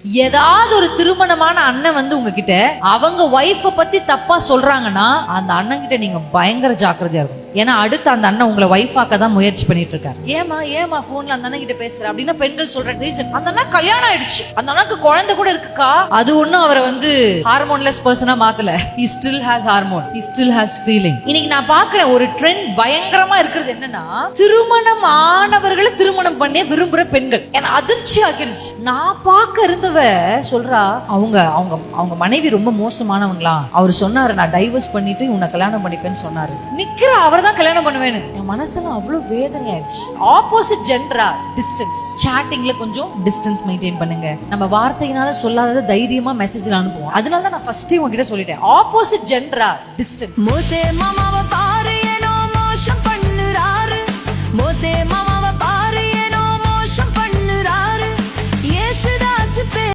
ஏதாவது ஒரு திருமணமான அண்ணன் வந்து உங்ககிட்ட அவங்க ஒய்ஃப பத்தி தப்பா சொல்றாங்கன்னா அந்த அண்ணன் கிட்ட நீங்க பயங்கர ஜாக்கிரதையா இருக்கும். ஏன்னா அடுத்து அந்த அண்ணன் உங்களை ஒய்ஃப் ஆக்க தான் முயற்சி பண்ணிட்டு இருக்காரு. ஏமா போன்ல அந்த அண்ணன் கிட்ட பேசுற அப்படின்னா பெண்கள் சொல்ற ரீசன், அந்த அண்ணா கல்யாணம் ஆயிடுச்சு, அந்த அண்ணாக்கு குழந்தை கூட இருக்குக்கா. அது ஒண்ணும் அவரை வந்து ஹார்மோன்லெஸ் பர்சனா மாத்தல. he still has hormone, he still has feeling. இன்னைக்கு நான் பாக்குறேன் ஒரு ட்ரெண்ட் பயங்கரமா இருக்கிறது என்னன்னா, திருமணம் ஆனவர்களை திருமணம் பண்ணி விரும்புற பெண்கள். ஏன்னா அதிர்ச்சி ஆகிருச்சு. நான் பார்க்க இருந்தவ சொல்றா, அவங்க மனைவி ரொம்ப மோசமானவங்களா, அவர் சொன்னாரு நான் டைவர்ஸ் பண்ணிட்டு உன்னை கல்யாணம் பண்ணிப்பேன்னு சொன்னாரு. நிக்கிற அவர் தான் கல்யாணம் பண்ணுவேன்னு என் மனசுல அவ்வளவு வேதனை ஆயிடுச்சு. ஆப்போசிட் ஜெண்டரா டிஸ்டன்ஸ், சாட்டிங்ல கொஞ்சம் டிஸ்டன்ஸ் மெயின்டைன் பண்ணுங்க. நம்ம வார்த்தையினால சொல்லாதத தைரியமா மெசேஜ்ல அனுப்புவோம். அதனால தான் நான் ஃபர்ஸ்ட் உங்ககிட்ட சொல்லிட்டேன், ஆப்போசிட் ஜெண்டரா டிஸ்டன்ஸ்.